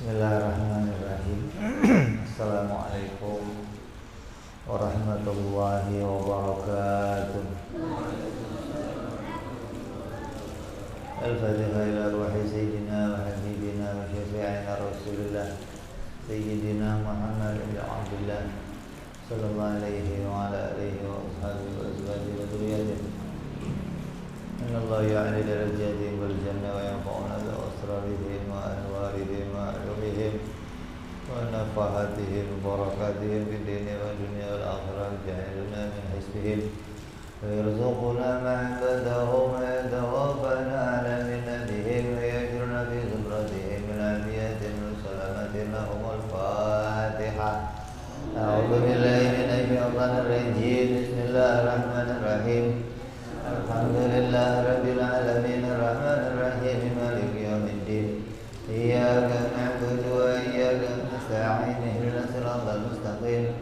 Bismillahirrahmanirrahim. Assalamualaikum warahmatullahi wabarakatuh. Al-Fatihah ila ruhi Sayyidina wa Habibina wa Syafi'ina Rasulullah Sayyidina Muhammad ibn Abdullah sallallahu alaihi wa ala alihi wa ashabihi wa azwajihi wa dhurriyyatihi. Inna Allah ya'ni darajatihim wal jannah wa yanfa'una bi asrarihim wa anwarihim wa ulumihim wa nafahatihim wa barakatihim fid dini wa dunya wal akhirah ja'alna min hisbihim wa yarzuquna ma'badahum wa yatawaffana ala minnatihim wa yajruna fi zumratihim min afiyatin wa salamatin lahum al-Fatihah. A'udhu billahi minasyaitanir rajim. Bismillahirrahmanirrahim. Alhamdulillah rabbil alamin arrahmanir rahim maliki yaumiddin. Iyyaka na'budu wa iyyaka nasta'in ihdinas siratal mustaqim.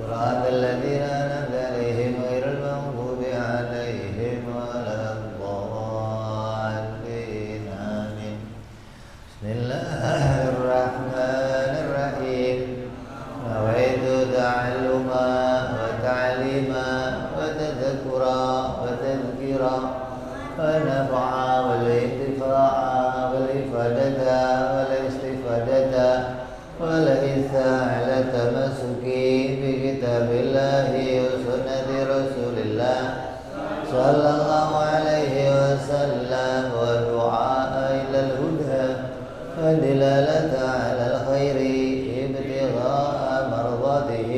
Shiratal ladzina an'amta 'alaihim ghairil maghdubi 'alaihim waladdallin. Amin. Bismillahirrahmanirrahim. Nawaitu ta'alluma wa ta'lima wa tadhakkura ونفع والانتفاع والإفادة والاستفادة والإثاء على التمسك بكتاب الله وسنة رسول الله صلى الله عليه وسلم والدعاء إلى الهدى والدلالة على الخير ابتغاء مرضاته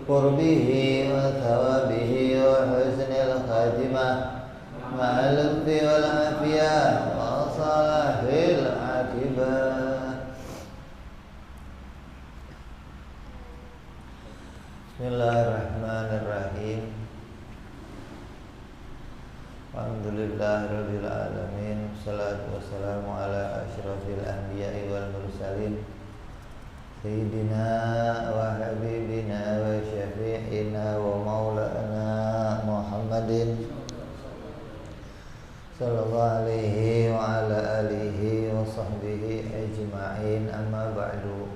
قربه وثوابه وحسن الخاتمة مع اللطف والعافية وصلاح العاقبة. Bismillahirrahmanirrahim. Alhamdulillahirabbil alamin. Wassalatu wassalamu ala asyrafil anbiya'i wal mursalin. Sayyidina wa habibina wa syafi'ina wa maulana Muhammadin sallallahu alaihi wa ala alihi wa sahbihi ajma'in. Amma ba'du.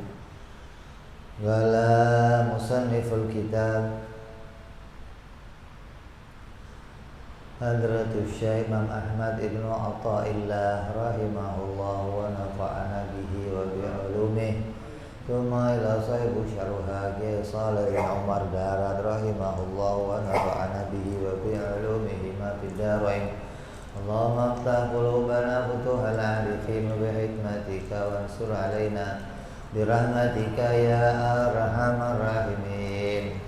Qala musanniful kitab Hadratus Syekh Imam Ahmad ibnu Atha'illah rahimahullah wa nafa'ana bihi wa bi'ulumihi. Thumma ila sahibu syarha Kiai Saleh bin Umar Darat rahimahullah wa nafa'ana bihi wa bi'ulumihi ma fid darain. Allahumma aftah qulubana futuhal arifin bi hikmatika wansur alaina bi rahmatika ya arhamar rahimin.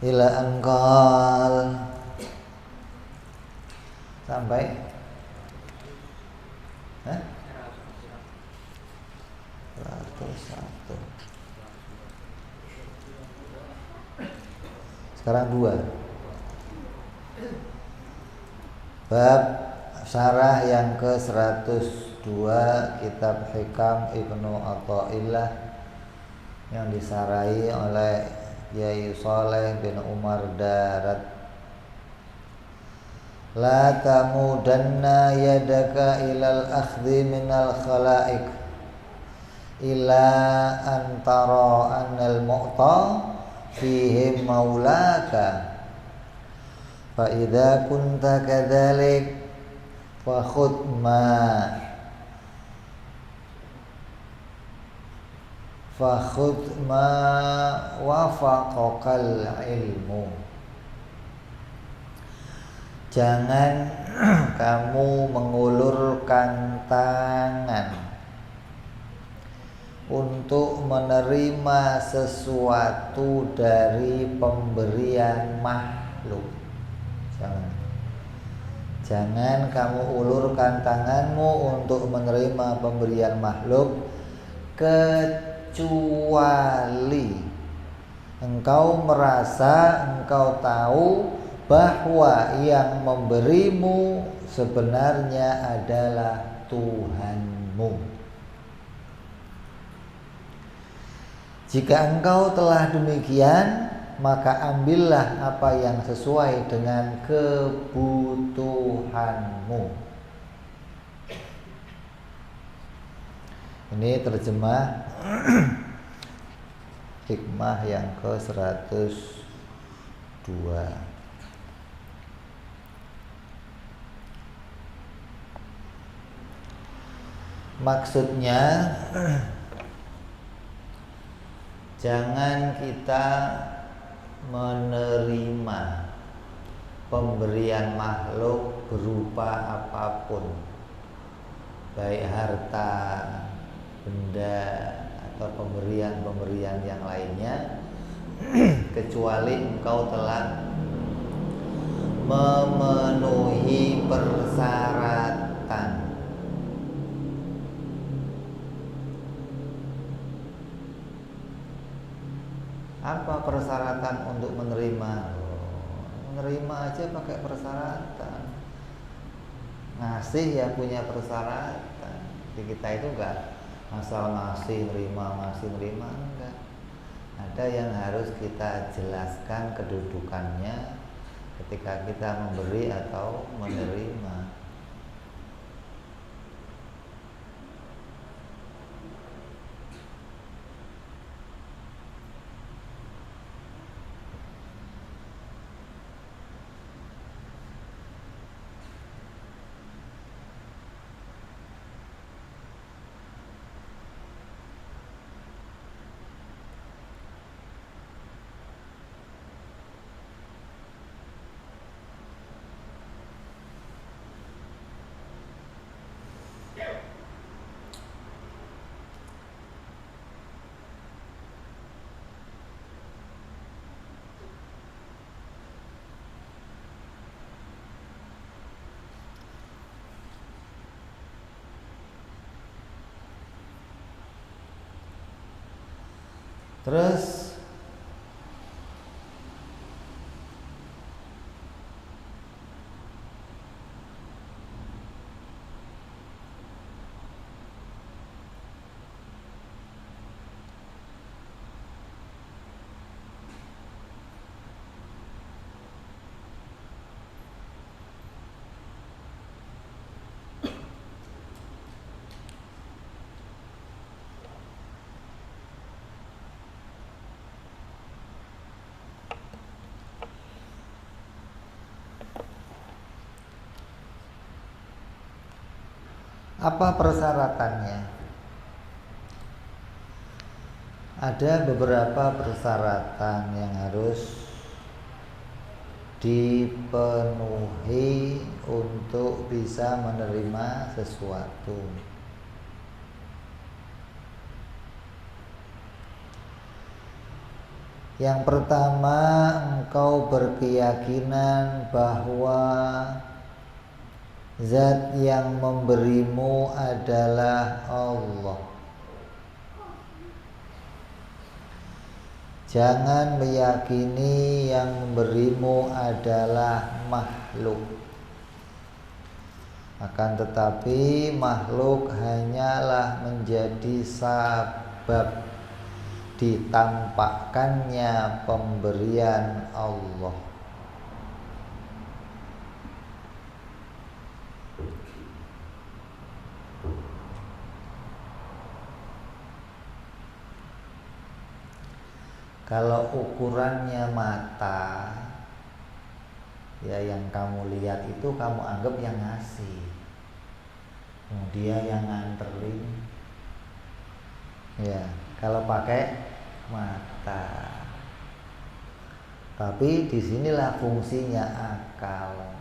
Ila anqal sampai 101. Sekarang 2. Bab syarah yang ke-102 kitab Hikam Ibnu Atha'illah yang disarai oleh Kiai Saleh bin Umar Darat. La tamudanna yadaka ilal akhdhi minal khalaik ila antara annal mu'ta fihim maulaka fa idza kunta kadzalik fa khudh ma wafaqakal ilmu. Jangan kamu mengulurkan tangan untuk menerima sesuatu dari pemberian makhluk. Jangan kamu ulurkan tanganmu untuk menerima pemberian makhluk kecuali engkau merasa, engkau tahu bahwa yang memberimu sebenarnya adalah Tuhanmu. Jika engkau telah demikian, maka ambillah apa yang sesuai dengan kebutuhanmu. Ini terjemah hikmah yang ke-102. Maksudnya jangan kita menerima pemberian makhluk berupa apapun, baik harta, benda, atau pemberian-pemberian yang lainnya kecuali engkau telah memenuhi persyaratan. Apa persyaratan untuk menerima? Menerima aja pakai persyaratan. Ngasih ya punya persyaratan. Jadi kita itu enggak asal ngasih nerima enggak. Ada yang harus kita jelaskan kedudukannya ketika kita memberi atau menerima. Terus apa persyaratannya? Ada beberapa persyaratan yang harus dipenuhi untuk bisa menerima sesuatu. Yang pertama, engkau berkeyakinan bahwa Zat yang memberimu adalah Allah. Jangan meyakini yang memberimu adalah makhluk. Akan tetapi makhluk hanyalah menjadi sabab ditampakkannya pemberian Allah. Kalau ukurannya mata, ya yang kamu lihat itu kamu anggap yang ngasih, dia yang nganterin. Ya, kalau pakai mata. Tapi disinilah fungsinya akal.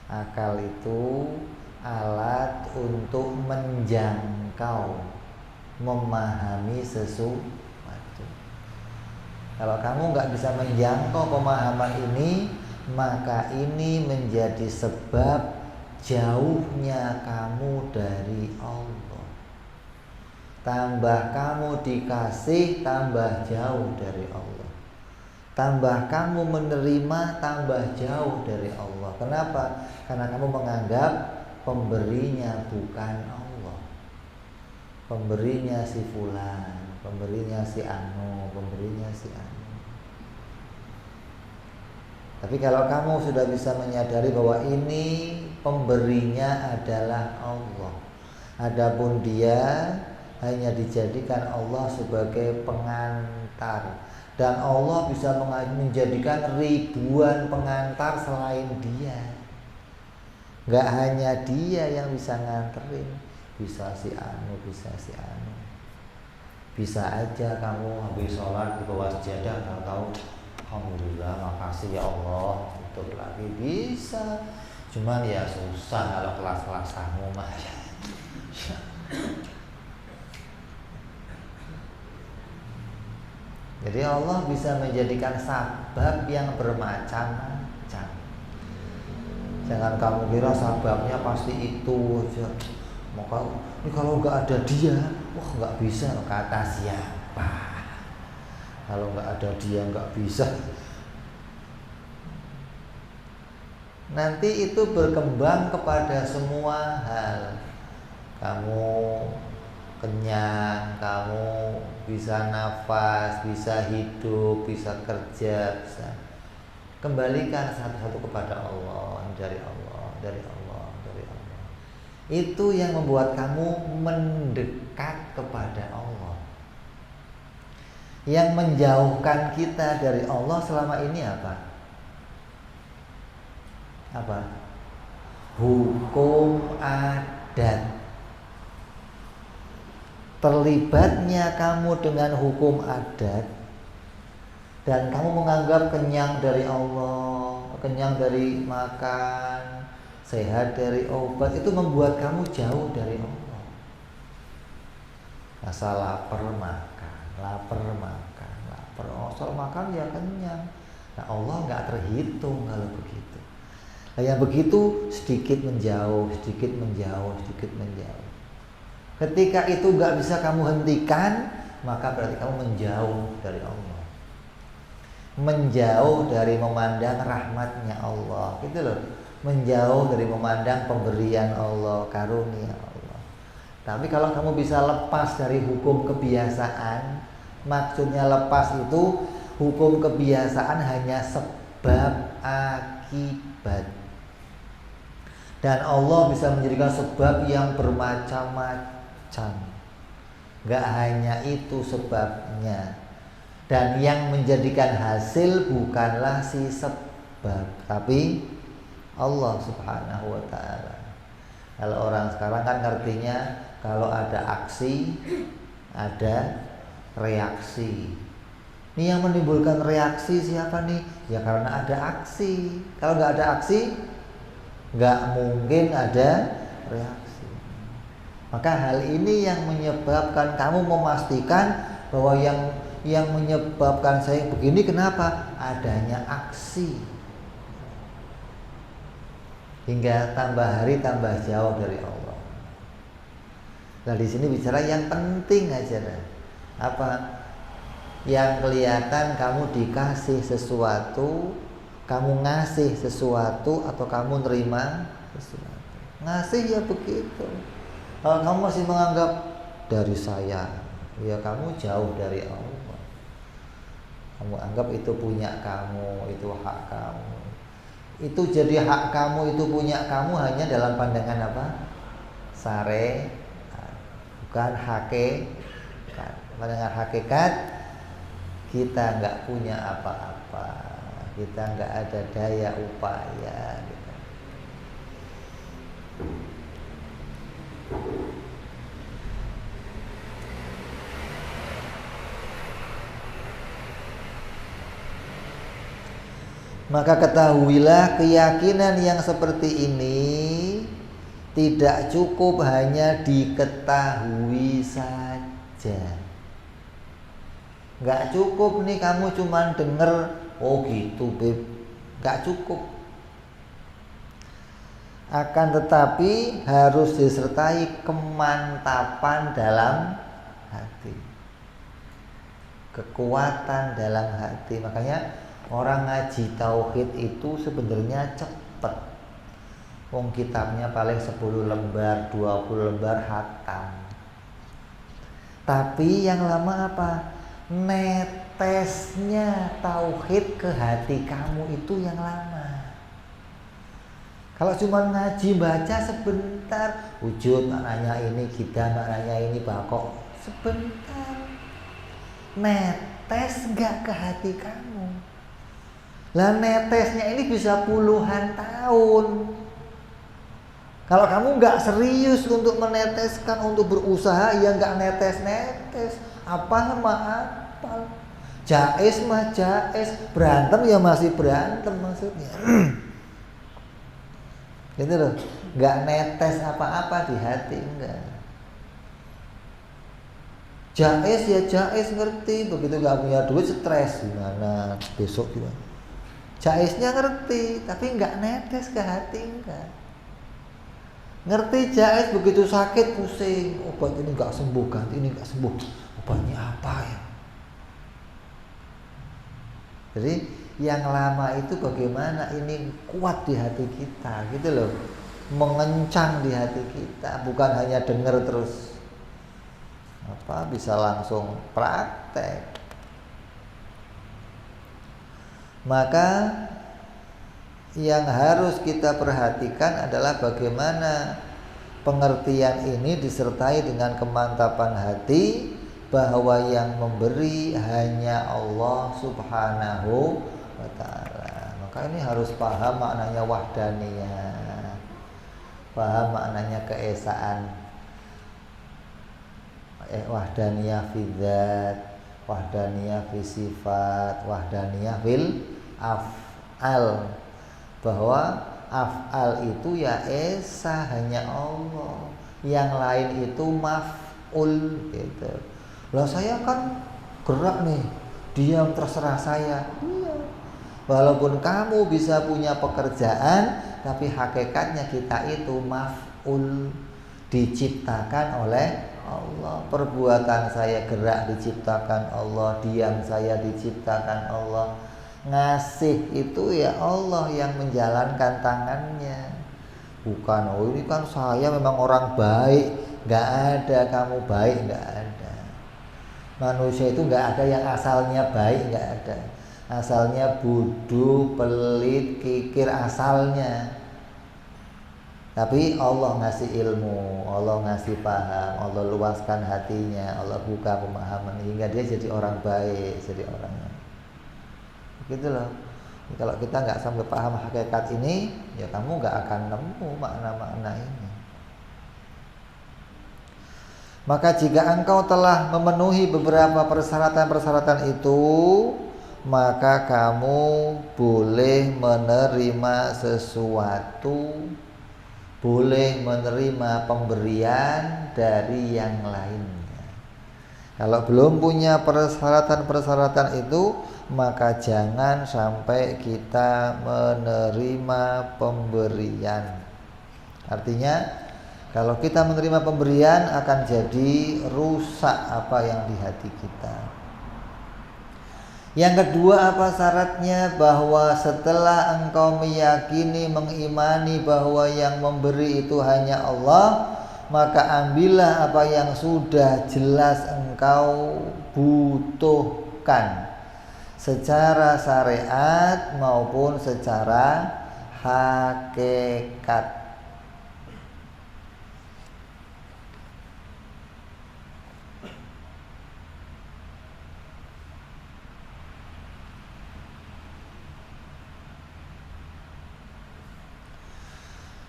Akal itu alat untuk menjangkau, memahami sesuatu. Kalau kamu nggak bisa menjangkau pemahaman ini, maka ini menjadi sebab jauhnya kamu dari Allah. Tambah kamu dikasih, tambah jauh dari Allah. Tambah kamu menerima, tambah jauh dari Allah. Kenapa? Karena kamu menganggap pemberinya bukan Allah. Pemberinya si fulan, pemberinya si anu, pemberinya si anu. Tapi kalau kamu sudah bisa menyadari bahwa ini pemberinya adalah Allah, adapun dia hanya dijadikan Allah sebagai pengantar. Dan Allah bisa menjadikan ribuan pengantar selain Dia. Gak hanya Dia yang bisa nganterin, bisa si anu, bisa si anu. Bisa aja kamu habis sholat di bawah sajadah tahu-tahu alhamdulillah, makasih ya Allah, untuk lagi bisa. Cuman ya susah kalau kelas-kelas kamu mah. Jadi Allah bisa menjadikan sabab yang bermacam-macam. Jangan kamu kira sababnya pasti itu aja. Maka ini kalau nggak ada Dia, wah nggak bisa. Kata siapa? Kalau nggak ada Dia nggak bisa. Nanti itu berkembang kepada semua hal. Kamu kenyang, kamu bisa nafas, bisa hidup, bisa kerja, bisa. Kembalikan satu-satu kepada Allah, dari Allah, dari Allah, dari Allah. Itu yang membuat kamu mendekat kepada Allah. Yang menjauhkan kita dari Allah selama ini apa? Apa? Hukum adat. Terlibatnya kamu dengan hukum adat dan kamu menganggap kenyang dari Allah, kenyang dari makan, sehat dari obat, itu membuat kamu jauh dari Allah. Asal lapar makan, lapar makan, lapar. Asal makan ya kenyang. Nah Allah nggak terhitung kalau begitu. Nah, yang begitu sedikit menjauh, sedikit menjauh, sedikit menjauh. Ketika itu gak bisa kamu hentikan, maka berarti kamu menjauh dari Allah, menjauh dari memandang rahmatnya Allah, gitu loh. Menjauh dari memandang pemberian Allah, karunia Allah. Tapi kalau kamu bisa lepas dari hukum kebiasaan, maksudnya lepas itu hukum kebiasaan hanya sebab akibat. Dan Allah bisa menjadikan sebab yang bermacam-macam. Gak hanya itu sebabnya. Dan yang menjadikan hasil bukanlah si sebab, tapi Allah subhanahu wa ta'ala. Kalau orang sekarang kan ngertinya kalau ada aksi, ada reaksi. Ini yang menimbulkan reaksi siapa nih? Ya karena ada aksi. Kalau gak ada aksi, gak mungkin ada reaksi. Maka hal ini yang menyebabkan kamu memastikan bahwa yang menyebabkan saya begini kenapa? Adanya aksi. Hingga tambah hari tambah jauh dari Allah. Nah di sini bicara yang penting aja dah. Apa? Yang kelihatan kamu dikasih sesuatu, kamu ngasih sesuatu atau kamu nerima sesuatu. Ngasih ya begitu. Kalau kamu masih menganggap dari saya, ya kamu jauh dari Allah. Kamu anggap itu punya kamu, itu hak kamu. Itu jadi hak kamu, itu punya kamu hanya dalam pandangan apa? Syariat, bukan hakikat. Pandangan hakikat, kita nggak punya apa-apa, kita nggak ada daya upaya. Gitu. Maka ketahuilah keyakinan yang seperti ini tidak cukup hanya diketahui saja. Gak cukup nih kamu cuman denger, oh gitu beb, gak cukup. Akan tetapi harus disertai kemantapan dalam hati, kekuatan dalam hati. Makanya orang ngaji tauhid itu sebenarnya cepet. Wong kitabnya paling 10 lembar, 20 lembar hatam. Tapi yang lama apa? Netesnya tauhid ke hati kamu itu yang lama. Kalau cuma ngaji baca sebentar, wujud maknanya ini, kita maknanya ini, bakok sebentar. Netes gak ke hati kamu. Lah netesnya ini bisa puluhan tahun. Kalau kamu gak serius untuk meneteskan, untuk berusaha, ya gak netes-netes. Apa jais mah jais, berantem ya masih berantem maksudnya. Gitu loh, nggak netes apa-apa di hati, enggak. Jais ya jais, ngerti, begitu nggak punya duit stres gimana besok gimana. Jaisnya ngerti, tapi nggak netes ke hati, enggak. Ngerti jais, begitu sakit pusing, obat ini nggak sembuh, ganti ini nggak sembuh, obatnya apa ya? Jadi yang lama itu bagaimana ini kuat di hati kita, gitu loh, mengencang di hati kita, bukan hanya dengar terus bisa langsung praktek. Maka yang harus kita perhatikan adalah bagaimana pengertian ini disertai dengan kemantapan hati bahwa yang memberi hanya Allah Subhanahu wa ta'ala. Maka ini harus paham maknanya wahdaniyah, paham maknanya keesaan, wahdaniyah fi dzat, wahdaniyah fi sifat, wahdaniyah fil af'al, bahwa af'al itu ya esa, hanya Allah, yang lain itu maf'ul gitu. Lah saya kan gerak nih, diam terserah saya. Iya. Walaupun kamu bisa punya pekerjaan, tapi hakikatnya kita itu maf'ul, diciptakan oleh Allah. Perbuatan saya gerak diciptakan Allah, diam saya diciptakan Allah. Ngasih itu ya Allah yang menjalankan tangannya. Bukan, oh ini kan saya memang orang baik. Gak ada kamu baik, gak ada. Manusia itu gak ada yang asalnya baik, gak ada. Asalnya bodoh, pelit, kikir, asalnya. Tapi Allah ngasih ilmu, Allah ngasih paham, Allah luaskan hatinya, Allah buka pemahaman hingga dia jadi orang baik, jadi orang gitu loh. Kalau kita nggak sampai paham hakikat ini, ya kamu nggak akan nemu makna-makna ini. Maka jika engkau telah memenuhi beberapa persyaratan-persyaratan itu, maka kamu boleh menerima sesuatu, boleh menerima pemberian dari yang lainnya. Kalau belum punya persyaratan-persyaratan itu, maka jangan sampai kita menerima pemberian. Artinya kalau kita menerima pemberian akan jadi rusak apa yang di hati kita. Yang kedua, apa syaratnya? Bahwa setelah engkau meyakini, mengimani bahwa yang memberi itu hanya Allah, maka ambillah apa yang sudah jelas engkau butuhkan secara syariat maupun secara hakikat.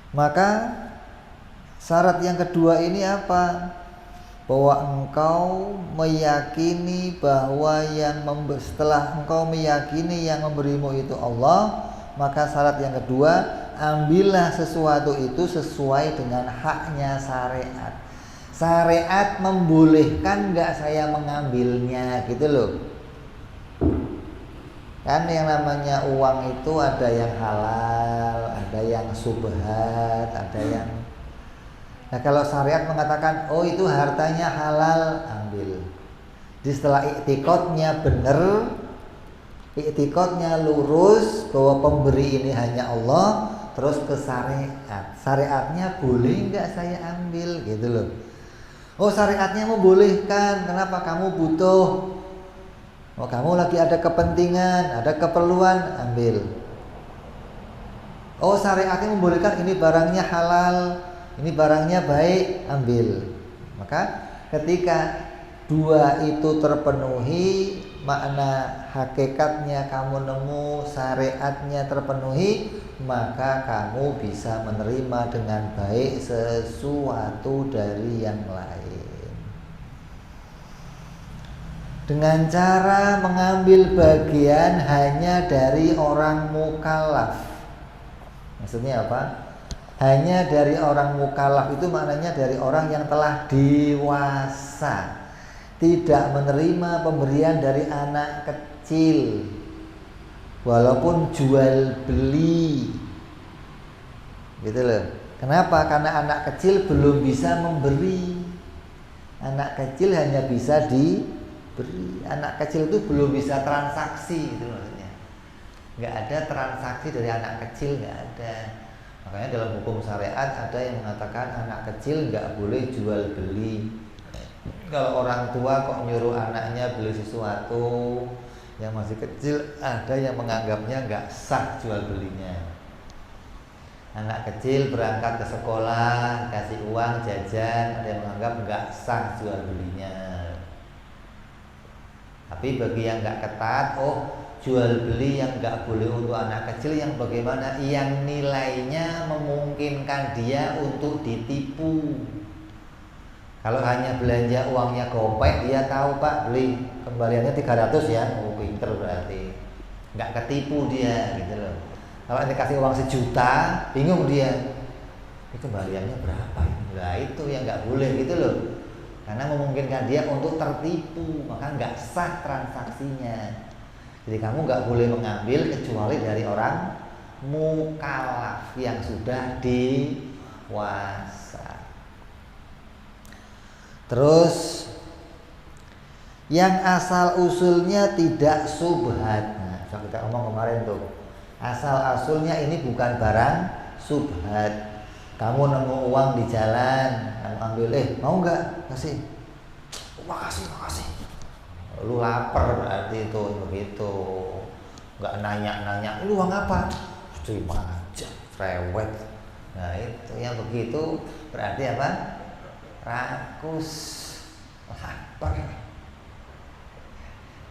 Maka syarat yang kedua ini apa? Bahwa engkau meyakini bahwa setelah engkau meyakini yang memberimu itu Allah, maka syarat yang kedua, ambillah sesuatu itu sesuai dengan haknya syariat. Syariat membolehkan enggak saya mengambilnya, gitu loh. Kan yang namanya uang itu ada yang halal, ada yang subhat, ada yang... Nah kalau syariat mengatakan, oh itu hartanya halal, ambil. Jadi setelah iktikadnya benar, iktikadnya lurus bahwa pemberi ini hanya Allah, terus ke syariat. Syariatnya boleh enggak saya ambil, gitu loh. Oh syariatnya membolehkan, kenapa kamu butuh? Oh kamu lagi ada kepentingan, ada keperluan, ambil. Oh syariatnya membolehkan, ini barangnya halal, ini barangnya baik, ambil. Maka ketika dua itu terpenuhi, makna hakikatnya kamu nemu, syariatnya terpenuhi, maka kamu bisa menerima dengan baik sesuatu dari yang lain. Dengan cara mengambil bagian hanya dari orang mukallaf. Maksudnya apa? Hanya dari orang mukallaf itu maknanya dari orang yang telah dewasa, tidak menerima pemberian dari anak kecil, walaupun jual beli, gitu loh. Kenapa? Karena anak kecil belum bisa memberi. Anak kecil hanya bisa diberi. Anak kecil itu belum bisa transaksi, gitu maksudnya. Nggak ada transaksi dari anak kecil, nggak ada. Makanya dalam hukum syariat ada yang mengatakan anak kecil nggak boleh jual beli. Kalau orang tua kok nyuruh anaknya beli sesuatu yang masih kecil, ada yang menganggapnya nggak sah jual belinya. Anak kecil berangkat ke sekolah, kasih uang jajan, ada yang menganggap nggak sah jual belinya. Tapi bagi yang nggak ketat, jual beli yang nggak boleh untuk anak kecil yang bagaimana? Yang nilainya memungkinkan dia untuk ditipu. Kalau hanya belanja uangnya gopek, dia tahu Pak beli kembaliannya 300 ya, pinter berarti, nggak ketipu dia gitu loh. Kalau dikasih uang 1 juta, bingung dia, ini kembaliannya berapa? Nah itu yang nggak boleh gitu loh, karena memungkinkan dia untuk tertipu, maka nggak sah transaksinya. Jadi kamu nggak boleh mengambil kecuali dari orang mukallaf yang sudah dewasa. Terus yang asal usulnya tidak subhat. Nah, kita ngomong kemarin tuh, asal usulnya ini bukan barang subhat. Kamu nemu uang di jalan, kamu ambil, mau nggak? Kasih. Makasih. Lu lapar berarti itu begitu, nggak nanya lu uang apa, terima aja, cerewet. Nah itu yang begitu berarti apa? Rakus, lapar.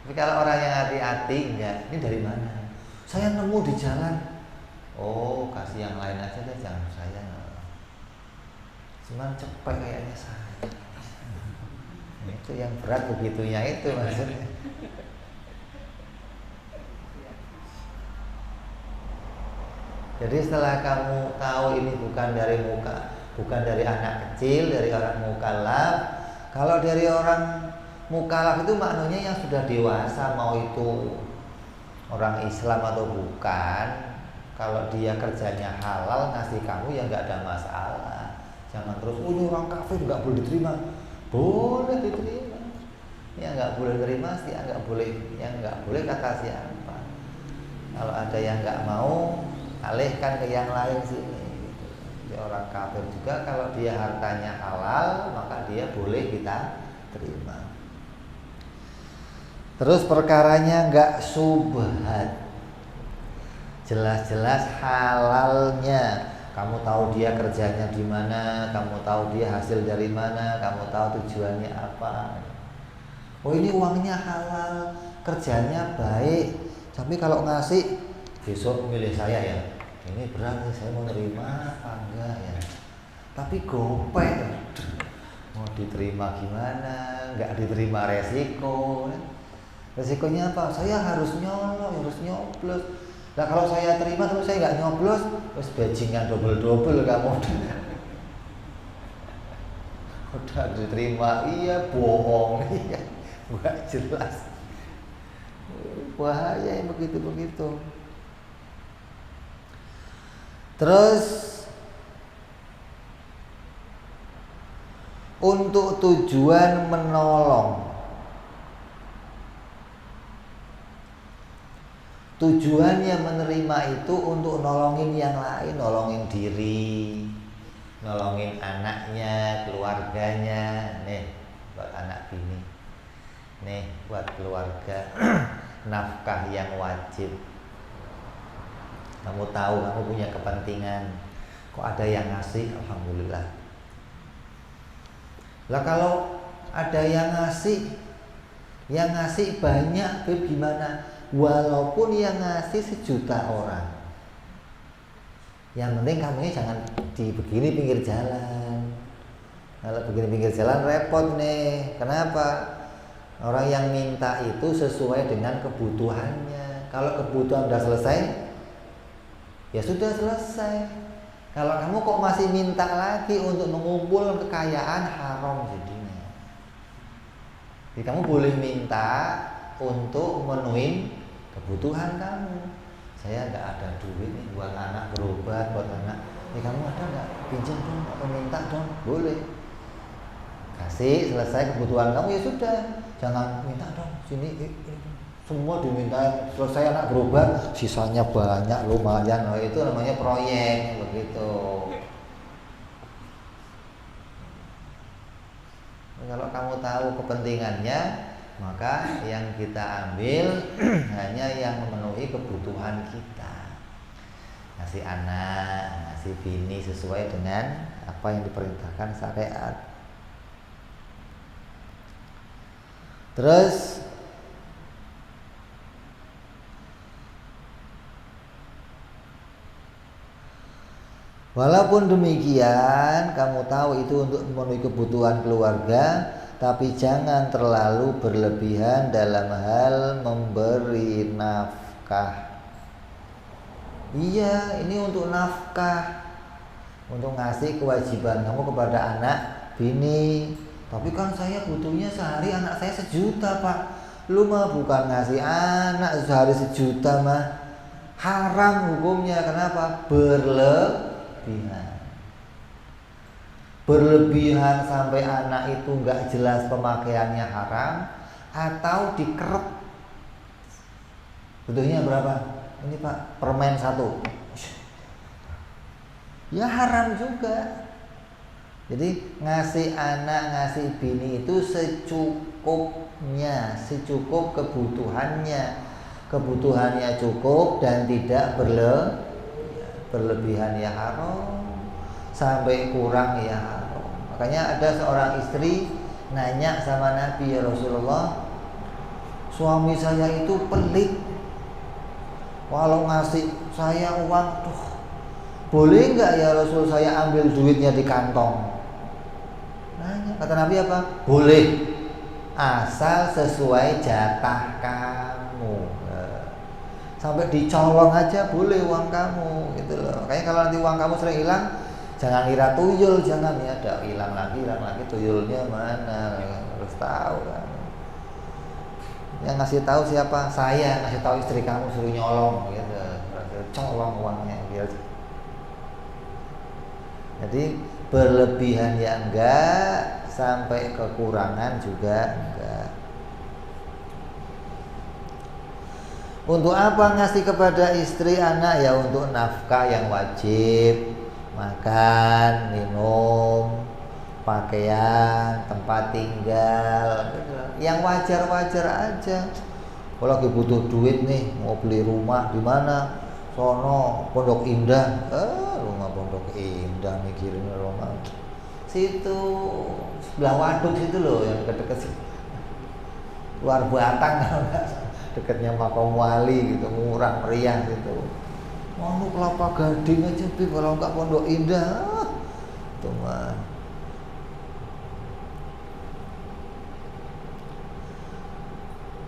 Tapi kalau orang yang hati-hati, enggak, ini dari mana? Saya nemu di jalan. Oh kasih yang lain aja deh, jangan saya. Cuman cepet kayaknya saya. Itu yang berat begitunya itu maksudnya. Jadi setelah kamu tahu ini bukan dari anak kecil, dari orang mukallaf. Kalau dari orang mukallaf itu maknanya yang sudah dewasa, mau itu orang Islam atau bukan. Kalau dia kerjanya halal, ngasih kamu ya nggak ada masalah. Jangan terus, ini orang kafir nggak boleh diterima. Boleh diterima. Yang nggak boleh terima sih, nggak boleh. Yang nggak boleh kata siapa. Kalau ada yang nggak mau, alihkan ke yang lain sini. Gitu. Jadi orang kafir juga kalau dia hartanya halal, maka dia boleh kita terima. Terus perkaranya nggak subhat, jelas-jelas halalnya. Kamu tahu dia kerjanya di mana, kamu tahu dia hasil dari mana, kamu tahu tujuannya apa. Oh ini uangnya halal, kerjanya baik. Tapi kalau ngasih, besok milih saya ya. Ini berat nih, saya mau nerima apa enggak ya. Tapi gopek, mau diterima gimana? Enggak diterima resiko. Resikonya apa? Saya harus nyolong, harus nyoblos. Nah kalau saya terima terus saya nggak nyoblos, terus bajingan double kamu udah diterima, iya bohong, iya nggak jelas, bahaya yang begitu. Terus untuk tujuan menolong. Tujuannya menerima itu untuk nolongin yang lain, nolongin diri, nolongin anaknya, keluarganya. Nih buat anak bini, nih buat keluarga, nafkah yang wajib. Kamu tahu kamu punya kepentingan, kok ada yang ngasih, alhamdulillah. Lah kalau Ada yang ngasih banyak, Beb, gimana? Walaupun yang ngasih 1.000.000 orang, yang penting kamunya jangan di begini pinggir jalan. Kalau begini pinggir jalan repot nih. Kenapa? Orang yang minta itu sesuai dengan kebutuhannya. Kalau kebutuhan udah selesai, ya sudah selesai. Kalau kamu kok masih minta lagi untuk mengumpul kekayaan, haram jadinya. Jadi kamu boleh minta untuk memenuhi kebutuhan kamu. Saya nggak ada duit nih buat anak berobat, buat anak. Kamu ada nggak? Pinjam dong atau minta dong, boleh. Kasih, selesai kebutuhan kamu, ya sudah. Jangan minta dong, sini semua diminta, selesai anak berobat, sisanya banyak lumayan. Oh, itu namanya proyek, begitu. Kalau kamu tahu kepentingannya, maka yang kita ambil hanya yang memenuhi kebutuhan kita. Ngasih anak, ngasih bini sesuai dengan apa yang diperintahkan syariat. Terus walaupun demikian, kamu tahu itu untuk memenuhi kebutuhan keluarga, tapi jangan terlalu berlebihan dalam hal memberi nafkah. Iya, ini untuk nafkah, untuk ngasih kewajiban kamu kepada anak bini. Tapi kan saya butuhnya sehari anak saya 1.000.000, Pak. Lu mah bukan ngasih anak sehari 1.000.000 mah haram hukumnya. Kenapa? Berlebihan sampai anak itu nggak jelas pemakaiannya haram, atau dikerep. Butuhnya berapa? Ini Pak, permen 1. Ya haram juga. Jadi ngasih anak, ngasih bini itu secukupnya, secukup kebutuhannya. Kebutuhannya cukup dan tidak berlebihan ya haram, sampai kurang ya haram. Makanya ada seorang istri nanya sama Nabi, ya Rasulullah, suami saya itu pelit. Kalau ngasih saya uang, boleh nggak ya Rasul saya ambil duitnya di kantong? Nanya, kata Nabi apa? Boleh, asal sesuai jatah kamu. Sampai dicolong aja boleh uang kamu, gitu loh. Kayaknya kalau nanti uang kamu sering hilang, jangan kira tuyul, jangan ya, ada hilang lagi, tuyulnya mana? Harus tahu kan. Yang ngasih tahu siapa? Saya ngasih tahu istri kamu suruh nyolong, gitu. Colong uangnya, gitu. Jadi berlebihan ya enggak, sampai kekurangan juga enggak. Untuk apa ngasih kepada istri anak? Ya untuk nafkah yang wajib, makan, minum, pakaian, tempat tinggal, yang wajar-wajar aja. Kalau lagi butuh duit nih, mau beli rumah di mana? Sono Pondok Indah. Rumah Pondok Indah, mikirin rumah situ sebelah waduk situ loh, yang deket-deket luar Batang, dekatnya Makam Wali gitu, murah meriah gitu. Mau Kelapa Gading aja, kalau enggak Pondok Indah, tuh mah.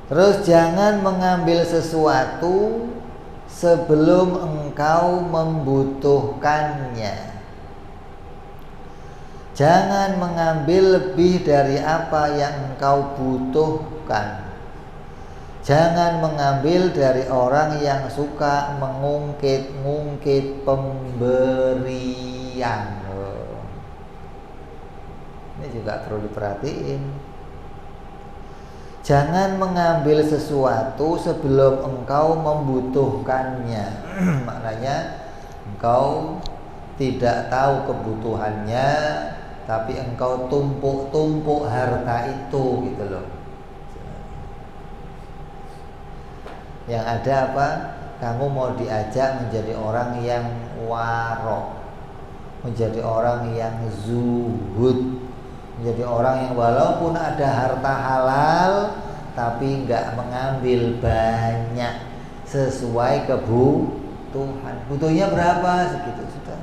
Terus jangan mengambil sesuatu sebelum engkau membutuhkannya. Jangan mengambil lebih dari apa yang engkau butuhkan. Jangan mengambil dari orang yang suka mengungkit-ungkit pemberian. Ini juga perlu diperhatiin. Jangan mengambil sesuatu sebelum engkau membutuhkannya. Maknanya engkau tidak tahu kebutuhannya, tapi engkau tumpuk-tumpuk harta itu, gitu loh. Yang ada apa? Kamu mau diajak menjadi orang yang warok, menjadi orang yang zuhud, Menjadi orang yang walaupun ada harta halal tapi nggak mengambil banyak sesuai kebutuhan. Butuhnya berapa? Segitu sudah.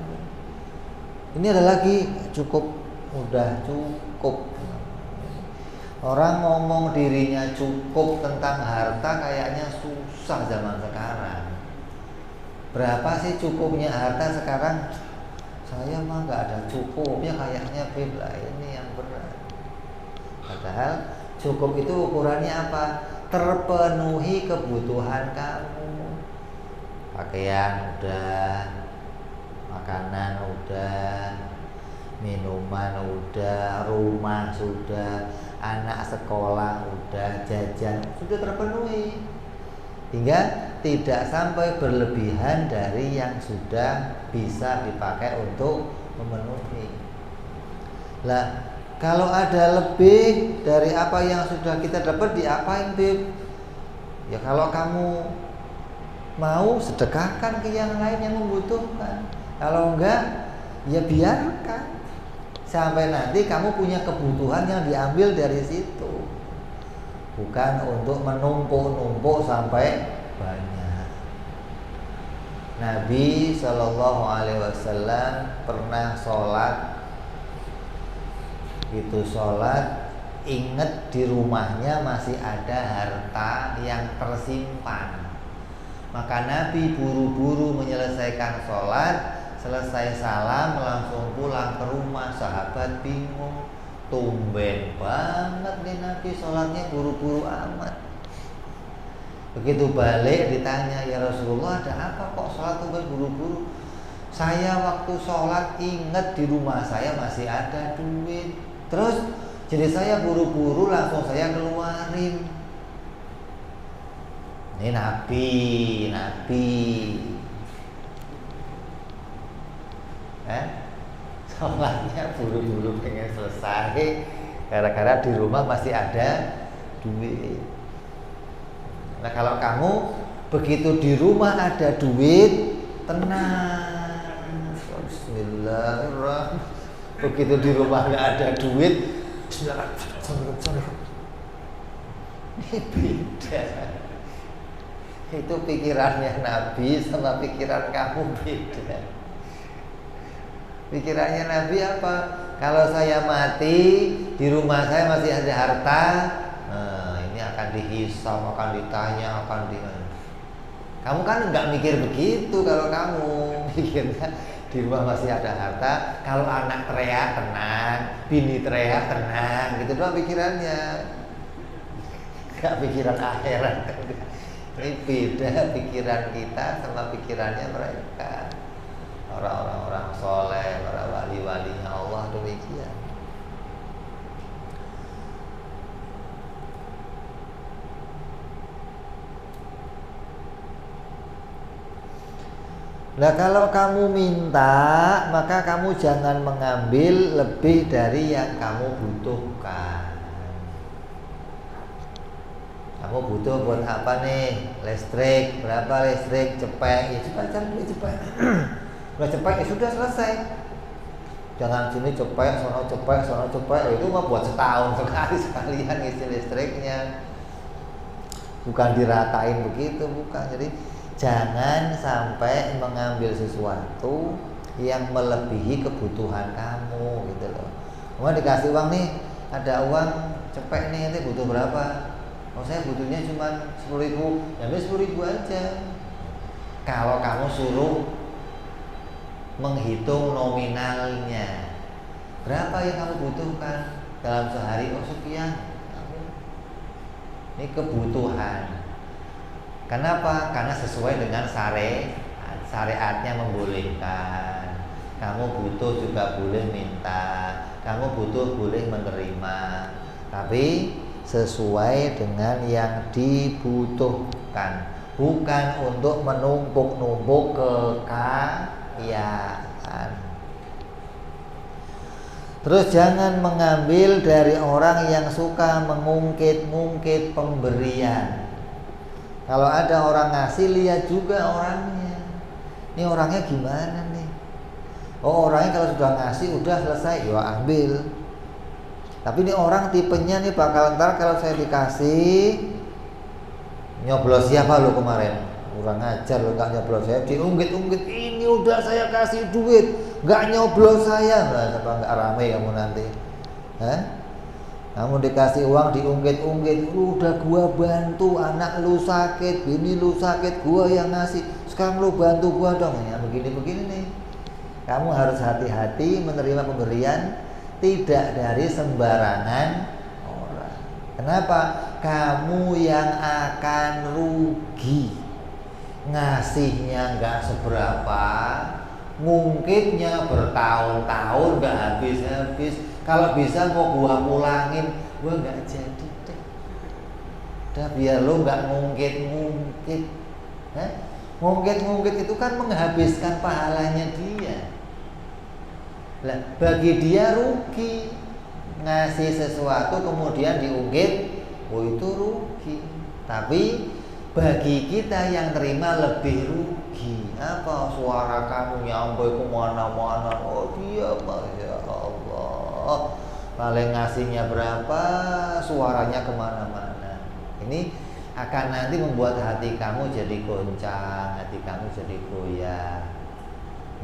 Ini ada lagi, cukup, udah cukup. Orang ngomong dirinya cukup tentang harta kayaknya susah zaman sekarang. Berapa sih cukupnya harta sekarang? Saya mah nggak ada cukupnya, kayaknya bila ini yang berat. Padahal cukup itu ukurannya apa? Terpenuhi kebutuhan kamu. Pakaian udah, makanan udah, minuman udah, rumah sudah, anak sekolah udah, jajan sudah terpenuhi, hingga tidak sampai berlebihan dari yang sudah bisa dipakai untuk memenuhi. Lah, kalau ada lebih dari apa yang sudah kita dapat, diapain, Bib? Ya kalau kamu mau, sedekahkan ke yang lain yang membutuhkan. Kalau enggak, ya biarkan sampai nanti kamu punya kebutuhan yang diambil dari situ. Bukan untuk menumpuk-numpuk sampai banyak. Nabi Shallallahu Alaihi Wasallam pernah sholat, itu sholat, ingat di rumahnya masih ada harta yang tersimpan. Maka Nabi buru-buru menyelesaikan sholat, selesai salam langsung pulang ke rumah. Sahabat bingung, tumben banget nih Nabi sholatnya buru-buru amat. Begitu balik ditanya, ya Rasulullah ada apa kok sholat tumben buru-buru? Saya waktu sholat ingat di rumah saya masih ada duit, terus jadi saya buru-buru langsung saya keluarin. Ini Nabi sholatnya buru-buru pengen selesai gara-gara di rumah masih ada duit. Nah kalau kamu begitu di rumah ada duit, tenang, bismillahirrahmanirrahim. Begitu di rumah nggak ada duit, bismillahirrahmanirrahim. Ini beda. Itu pikirannya Nabi sama pikiran kamu beda. Pikirannya Nabi apa? Kalau saya mati, di rumah saya masih ada harta, ini akan dihisab, akan ditanya, Kamu kan nggak mikir begitu. Kalau kamu mikirnya di rumah masih ada harta, kalau anak teriak tenang, bini teriak tenang, gitu doang pikirannya. Nggak pikiran akhirat. Ini beda pikiran kita sama pikirannya mereka. Orang-orang soleh, para wali-walinya Allah demikian. Nah kalau kamu minta, maka kamu jangan mengambil lebih dari yang kamu butuhkan. Kamu butuh buat apa nih? Listrik, berapa listrik? Cepet, ya cepet. Udah cepet, ya sudah selesai. Jangan sini cepet, sono cepet. Itu mah buat setahun sekali sekalian isi listriknya. Bukan diratain begitu, bukan. Jadi jangan sampai mengambil sesuatu yang melebihi kebutuhan kamu, gitu loh. Kamu dikasih uang nih, ada uang cepet nih, nanti butuh berapa? Oh saya butuhnya cuma 10.000, ya 10.000 aja. Kalau kamu suruh menghitung nominalnya, berapa yang kamu butuhkan dalam sehari? Oh sekian. Ini kebutuhan. Kenapa? Karena sesuai dengan syariatnya membolehkan. Kamu butuh juga boleh minta, kamu butuh boleh menerima, tapi sesuai dengan yang dibutuhkan, bukan untuk menumpuk-numpuk kekayaan. Terus jangan mengambil dari orang yang suka mengungkit-ungkit pemberian. Kalau ada orang ngasih, lihat juga orangnya. Ini orangnya gimana nih? Oh orangnya kalau sudah ngasih udah selesai, ya ambil. Tapi ini orang tipenya nih bakal ntar kalau saya dikasih, nyoblos siapa lo kemarin? Kurang ajar lo, nggak nyoblos saya, diunggit-unggit, ini udah saya kasih duit, nggak nyoblos saya. Nah, siapa nggak rame kamu nanti? Hah? Kamu dikasih uang diunggit-unggit, udah gua bantu, anak lu sakit, bini lu sakit, gua yang ngasih, sekarang lu bantu gua dong. Ya begini-begini nih. Kamu harus hati-hati menerima pemberian tidak dari sembarangan orang. Kenapa? Kamu yang akan rugi. Ngasihnya nggak seberapa, ngungkitnya bertahun-tahun nggak habis-habis. Kalau bisa mau gua pulangin, gua nggak jadi deh. Udah biar lo nggak ngungkit-ngungkit. Ngungkit-ngungkit itu kan menghabiskan pahalanya dia. Lah, bagi dia rugi. Ngasih sesuatu kemudian diungkit, itu rugi. Tapi bagi kita yang terima lebih rugi. Apa? Suara kamu nyampe kemana-mana. Oh dia, Masya Allah, paling ngasihnya berapa, suaranya kemana-mana. Ini akan nanti membuat hati kamu jadi goncang, hati kamu jadi goyah.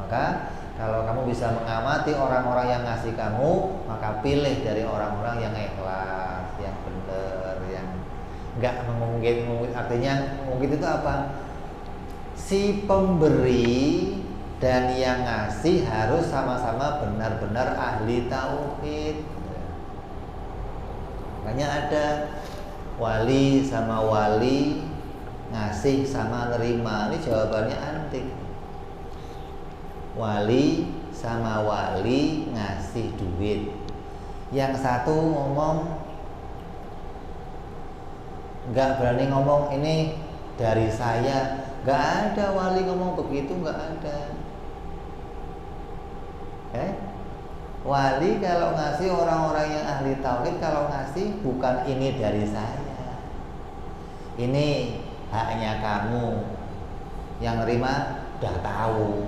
Maka kalau kamu bisa mengamati orang-orang yang ngasih kamu, maka pilih dari orang-orang yang ikhlas, yang benar, yang nggak mengungkit-ungkit. Artinya mengungkit itu apa? Si pemberi dan yang ngasih harus sama-sama benar-benar ahli tauhid. Makanya ada wali sama wali, ngasih sama nerima. Ini jawabannya antik. Wali sama wali ngasih duit. Yang satu ngomong, nggak berani ngomong ini dari saya. Nggak ada wali ngomong begitu, nggak ada. Wali kalau ngasih, orang-orang yang ahli tauhid kalau ngasih bukan ini dari saya, ini haknya kamu. Yang nerima udah tahu,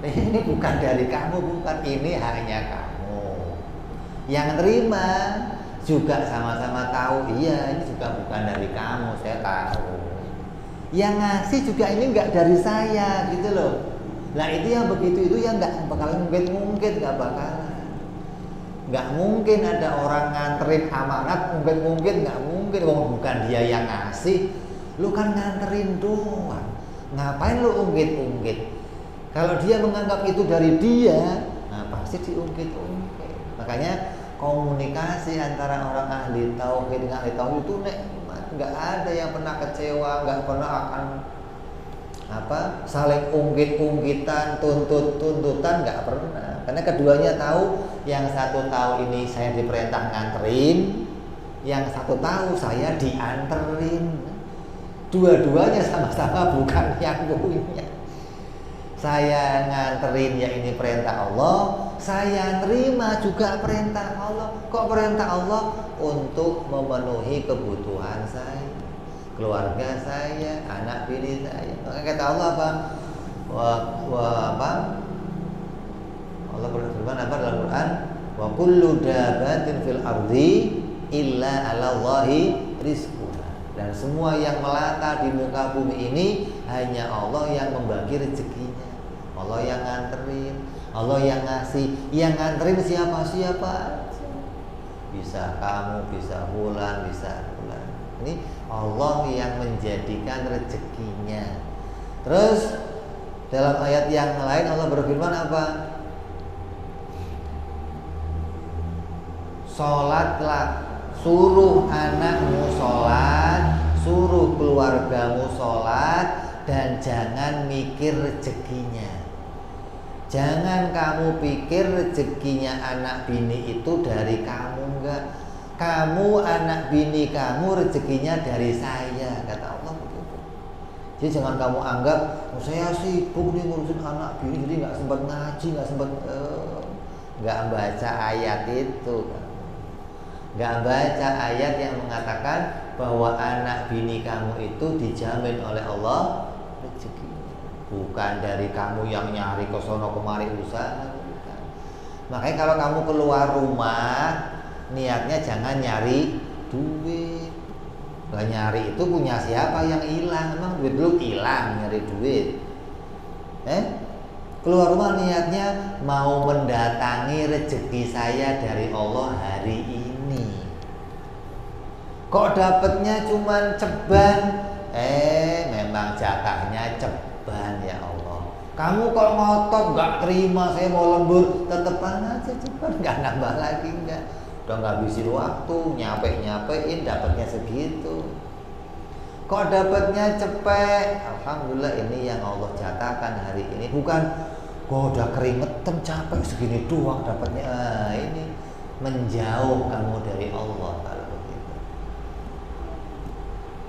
ini bukan dari kamu, bukan, ini haknya kamu. Yang nerima juga sama-sama tahu, iya ini juga bukan dari kamu, saya tahu. Yang ngasih juga ini nggak dari saya, gitu loh. Nah itu yang begitu itu yang nggak bakalan mungkin nggak bakalan. Nggak mungkin ada orang nganterin amanat mungkin nggak mungkin. Bukan dia yang ngasih, lu kan nganterin doang. Ngapain lu ungkit-ungkit? Kalau dia menganggap itu dari dia, nah pasti diungkit-ungkit. Makanya komunikasi antara orang ahli tauhid dengan ahli tauhid itu nikmat. Nggak ada yang pernah kecewa, nggak pernah akan saling ungkit-ungkitan, tuntutan, nggak pernah. Karena keduanya tahu, yang satu tahu ini saya diperintah nganterin, yang satu tahu saya dianterin. Dua-duanya sama-sama bukan yang punya. Saya nganterin, ya ini perintah Allah. Saya nerima juga perintah Allah. Kok perintah Allah? Untuk memenuhi kebutuhan saya, keluarga saya, anak bini saya. Maka kata Allah apa? Allah berfirman apa dalam Quran? Wa kullu dabatin fil ardi illa 'alallahi rizquha. Dan semua yang melata di muka bumi ini hanya Allah yang membagi rezekinya. Allah yang nganterin, Allah yang ngasih. Yang nganterin siapa aja. Bisa kamu, bisa bulan, bisa bulan. Ini Allah yang menjadikan rezekinya. Terus dalam ayat yang lain Allah berfirman apa? Sholatlah, suruh anakmu sholat, suruh keluargamu sholat, dan jangan mikir rezekinya. Jangan kamu pikir rezekinya anak bini itu dari kamu, enggak. Kamu anak bini kamu rezekinya dari saya, kata Allah begitu. Jadi jangan kamu anggap saya sibuk nih ngurusin anak bini, jadi nggak sempat ngaji, nggak sempat nggak baca ayat itu, nggak baca ayat yang mengatakan bahwa anak bini kamu itu dijamin oleh Allah rezeki. Bukan dari kamu yang nyari ke sono kemari usaha, bukan. Makanya kalau kamu keluar rumah, niatnya jangan nyari duit. Lah nyari itu punya siapa yang hilang? Emang duit lu hilang nyari duit? Keluar rumah niatnya mau mendatangi rezeki saya dari Allah hari ini. Kok dapatnya cuman ceban? Memang jatahnya ceban ya Allah. Kamu kok ngotot nggak terima saya mau lembur, tetepan aja ceban, nggak nambah lagi nggak. Udah ngabisin waktu, nyapein dapatnya segitu. Kok dapatnya cepet? Alhamdulillah ini yang Allah jatahkan hari ini. Bukan kok udah keringetan capek segini doang dapatnya. Ini menjauh kamu dari Allah kalau begitu.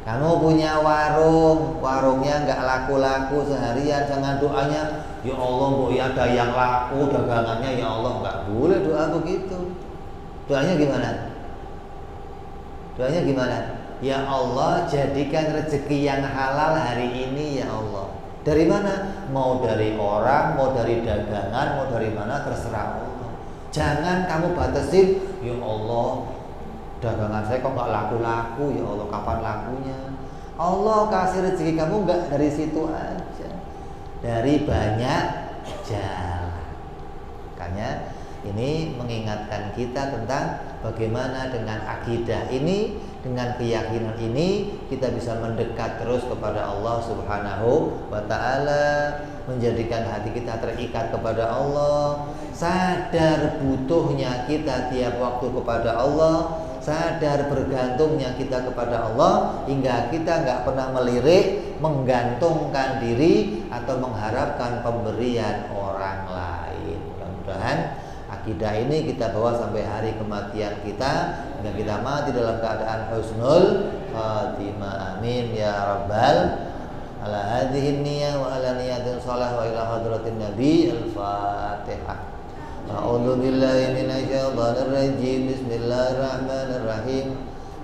Kamu punya warung, warungnya nggak laku-laku seharian, jangan doanya ya Allah kok ya ada yang laku dagangannya ya Allah, nggak boleh doa begitu. Doanya gimana? Doanya gimana? Ya Allah jadikan rezeki yang halal hari ini ya Allah. Dari mana? Mau dari orang, mau dari dagangan, mau dari mana terserah Allah. Jangan kamu batasin, ya Allah dagangan saya kok nggak laku-laku ya Allah, kapan lakunya? Allah kasih rezeki kamu nggak dari situ aja, dari banyak jalan. Makanya ini mengingatkan kita tentang bagaimana dengan akidah ini, dengan keyakinan ini kita bisa mendekat terus kepada Allah Subhanahu wa ta'ala, menjadikan hati kita terikat kepada Allah, sadar butuhnya kita tiap waktu kepada Allah, sadar bergantungnya kita kepada Allah, hingga kita nggak pernah melirik, menggantungkan diri atau mengharapkan pemberian orang lain. Mudah-mudahan akidah ini kita bawa sampai hari kematian kita, hingga kita mati dalam keadaan husnul khatimah. Amin ya rabbal ala hadhihi niyyah wa ala niyatin shalah wa ila hadratin nabi. Al-Fatihah. A'udzu billahi minasyaitonir rajim. Bismillahirrahmanirrahim.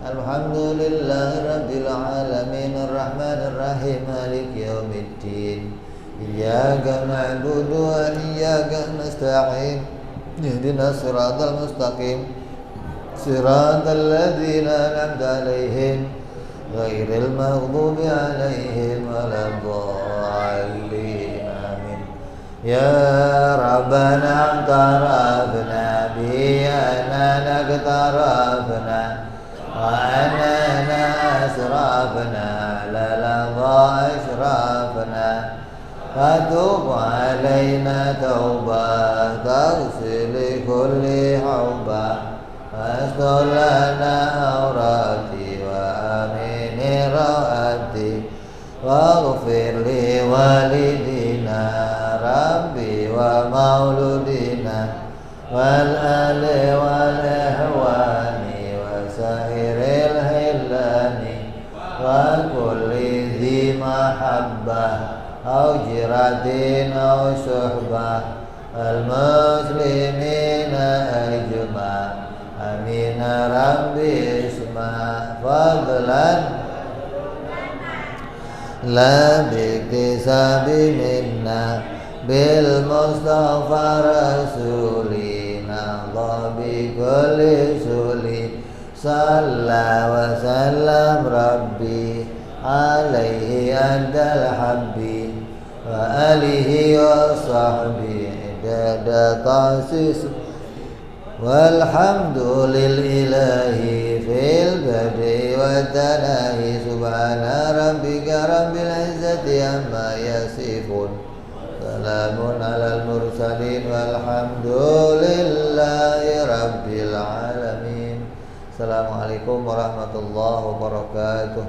Alhamdulillahi rabbil alamin arrahmanir rahim maliki yaumiddin. Iyyaka na'budu wa iyyaka nasta'in. Ihdinas siratal mustaqim. Siratal ladzina an'amta 'alaihim ghairil maghdubi 'alaihim waladdallin. Amin. Ya Rabbana tarafna bi anana tarafna wa anana asrafna la la asrafna fatub alaina tauba taghsil kulli hauba wasdolana aurati wa amini rawati waghfir li walidina rabbi wa mauludina wal ali wal ihwani wa sahiril hillani wa kulli dhi mahabbah au jiratin au suhbah al muslimina ajma. Amin rabbi isma fadlan la biktisabi minna bil mustafa rasulina Allah bi kulli suli salla wa sallam rabbi alaihi andal habbi wa alihi wa sahbihi dada tasis walhamdulillahi fil gadi wa tanahi subhana rabbika rabbil izzati amma yasifun salamun alal mursalin walhamdulillahi rabbil alamin. Assalamualaikum warahmatullahi wabarakatuh.